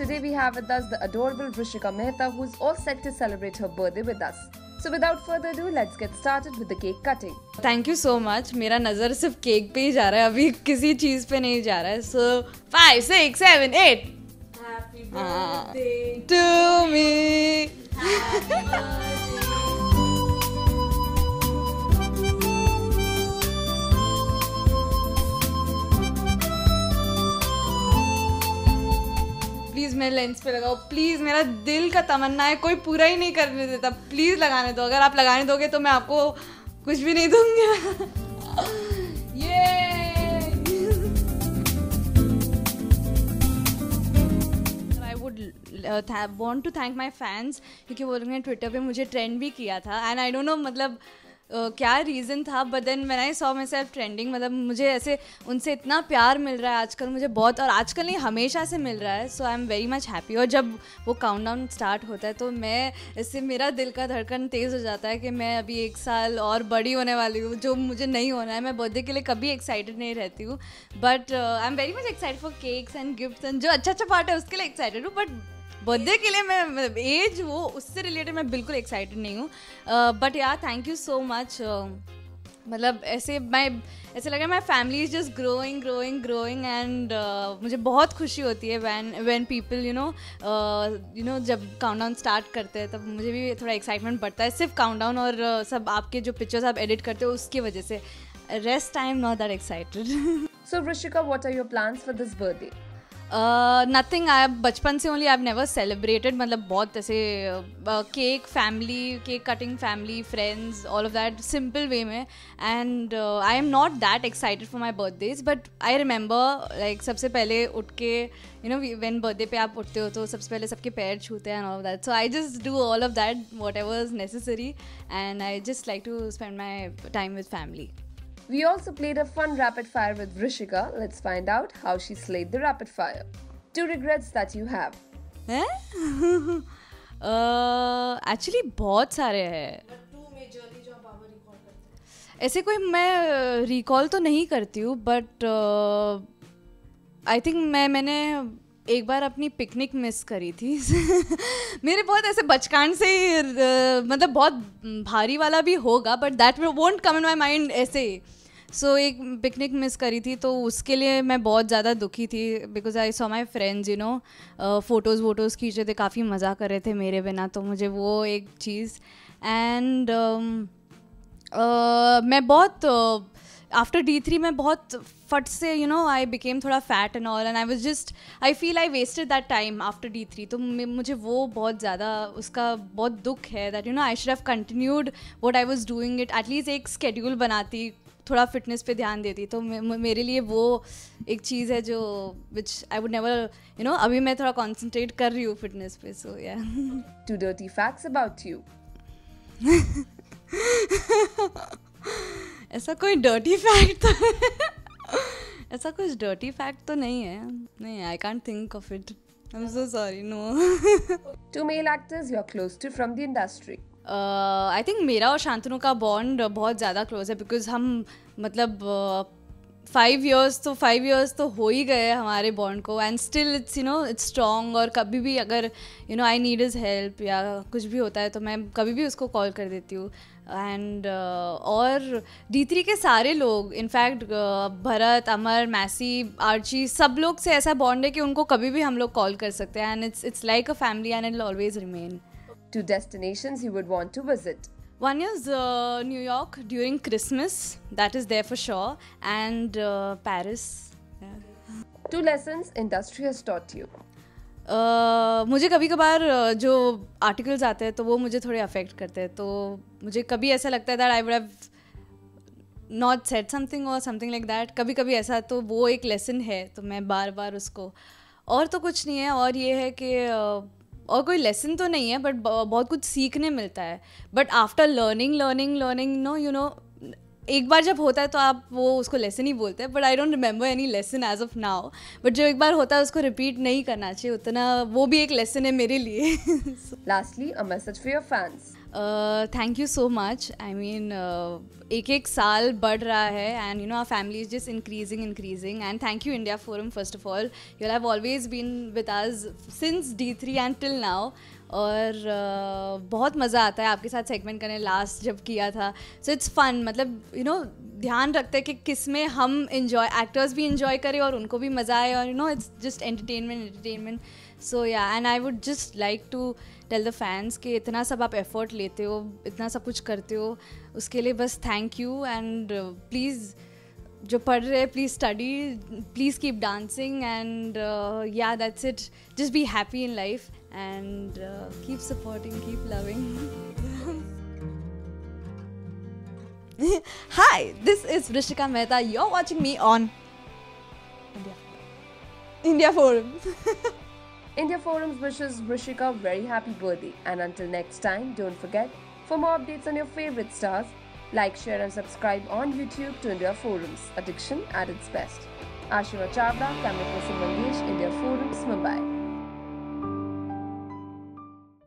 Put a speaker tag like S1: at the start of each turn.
S1: today we have with us the adorable Vrishika Mehta, who's all set to celebrate her birthday with us. So without further ado, let's get started with the cake cutting.
S2: Thank you so much. मेरा नज़र सिर्फ cake पे ही जा रहा है, अभी किसी चीज़ पे नहीं जा रहा है. So 5, 6, 7, 8. Happy birthday to me. Happy birthday. Please मेरे लेंस पे लगाओ, प्लीज़. मेरा दिल का तमन्ना है, कोई पूरा ही नहीं करने देता. प्लीज़ लगाने दो. अगर आप लगाने दोगे तो मैं आपको कुछ भी नहीं दूंगी. I would want to thank my fans, क्योंकि वो लोगों ने ट्विटर पे मुझे ट्रेंड भी किया था. एंड आई डोंट नो मतलब क्या रीज़न था, but then when I saw myself trending, मतलब मुझे ऐसे उनसे इतना प्यार मिल रहा है आजकल मुझे बहुत, और आजकल नहीं हमेशा से मिल रहा है. So I am very much happy. और जब वो काउंटडाउन स्टार्ट होता है तो मैं इससे मेरा दिल का धड़कन तेज़ हो जाता है कि मैं अभी 1 साल और बड़ी होने वाली हूँ, जो मुझे नहीं होना है. मैं बर्थडे के लिए कभी एक्साइटेड नहीं रहती हूँ, but I am very much excited for cakes and gifts and जो अच्छा पार्ट है उसके लिए एक्साइटेड हूँ. बट बर्थडे के लिए मैं एज वो उससे रिलेटेड मैं बिल्कुल एक्साइटेड नहीं हूँ. बट यार थैंक यू सो मच. मतलब ऐसे लग रहा है my family is just growing and मुझे बहुत खुशी होती है व्हेन पीपल यू नो जब काउंटडाउन स्टार्ट करते हैं तब मुझे भी थोड़ा एक्साइटमेंट बढ़ता है. सिर्फ काउंटडाउन और सब आपके जो पिक्चर्स आप एडिट करते हो उसकी वजह से. Rest I am not that excited.
S1: So Vrishika, what are your plans for this birthday?
S2: Nothing. I बचपन से only I have never celebrated, मतलब बहुत ऐसे cake cutting family friends all of that simple way में. And I am not that excited for my birthdays, but I remember like सबसे पहले उठ के यू नो व्हेन बर्थडे पे आप उठते हो तो सबसे पहले सबके पैर छूते हैं and all of that. So I just do all of that whatever is necessary and I just like to spend my time with family.
S1: We also played a fun rapid fire with Vrishika. Let's find out how she slayed the rapid fire. 2 regrets that you have.
S2: Actually बहुत सारे हैं. ऐसे कोई मैं recall तो नहीं करती हूँ, बट आई थिंक मैंने एक बार अपनी पिकनिक मिस करी थी. मेरे बहुत ऐसे बचकान से ही मतलब बहुत भारी वाला भी होगा, but that won't come in my mind ऐसे. सो एक पिकनिक मिस करी थी तो उसके लिए मैं बहुत ज़्यादा दुखी थी, because I saw my friends you know photos खींच रहे थे, काफ़ी मज़ा कर रहे थे मेरे बिना. तो मुझे वो एक चीज़. एंड मैं बहुत आफ्टर D3 में बहुत फट से यू नो आई बिकेम थोड़ा fat and all, and I was just I feel I wasted that time after D3. तो मुझे वो बहुत ज़्यादा उसका बहुत दुख है that you know I should have continued what I was doing it. At least एक स्केड्यूल बनाती, थोड़ा फिटनेस पे ध्यान देती. तो मेरे लिए वो एक चीज़ है जो which I would never you know. अभी मैं थोड़ा कॉन्सेंट्रेट कर रही हूँ फिटनेस पे. सो या
S1: 2 dirty facts about you.
S2: ऐसा कोई डर्टी फैक्ट तो ऐसा कुछ डर्टी फैक्ट तो नहीं है. नहीं, I can't think of it. I am so sorry. No.
S1: 2 male actors you are close to from the industry.
S2: I think मेरा और शांतनु का बॉन्ड बहुत ज़्यादा क्लोज है, बिकॉज हम मतलब 5 years तो हो ही गए हमारे बॉन्ड को. And still it's you know it's strong. और कभी भी अगर you know I need his help या कुछ भी होता है तो मैं कभी भी उसको कॉल कर देती हूँ. एंड और D3 के सारे लोग, इनफैक्ट भरत, अमर, मैसी, आर्ची, सब लोग से ऐसा बॉन्ड है कि उनको कभी भी हम लोग कॉल कर सकते हैं. And it's like a family and it will always remain.
S1: 2 destinations you would want to visit.
S2: One is New York during Christmas. That is there for sure. And Paris. Yeah.
S1: 2 lessons industry has taught you.
S2: मुझे कभी कभार जो articles आते हैं तो वो मुझे थोड़े अफेक्ट करते हैं. तो मुझे कभी ऐसा लगता है that I would have not said something और समथिंग लाइक दैट. कभी कभी ऐसा, तो वो एक लेसन है तो मैं बार बार उसको. और तो कुछ नहीं है. और ये है कि और कोई लेसन तो नहीं है, बट बहुत कुछ सीखने मिलता है. But after learning no you know एक बार जब होता है तो आप वो उसको लेसन ही बोलते हैं. But I don't remember any lesson as of now. But जो एक बार होता है उसको रिपीट नहीं करना चाहिए उतना. वो भी एक लेसन है मेरे लिए.
S1: Lastly, a message for your fans.
S2: Thank you so much. I mean एक एक साल बढ़ रहा है and you know our family is just increasing and thank you India Forum first of all. You have always been with us since D3 and till now. और बहुत मज़ा आता है आपके साथ सेगमेंट करने. लास्ट जब किया था सो इट्स फन. मतलब यू नो ध्यान रखते हैं कि किस में हम इंजॉय, एक्टर्स भी इंजॉय करें और उनको भी मज़ा आए. और you know it's just entertainment. So yeah, and I would just like to tell the fans कि इतना सब आप एफर्ट लेते हो, इतना सब कुछ करते हो, उसके लिए बस थैंक यू. एंड प्लीज़ जो पढ़ रहे हैं please study, please keep dancing and yeah that's it. Just be happy in life and keep supporting, keep loving. Hi, this is Vrishika Mehta. You're watching me on India Forum.
S1: India Forums wishes Vrishika a very happy birthday. And until next time, don't forget, for more updates on your favorite stars, like, share and subscribe on YouTube to India Forums. Addiction at its best. Ashiva Chavda, camera person Mangesh, India Forums, Mumbai.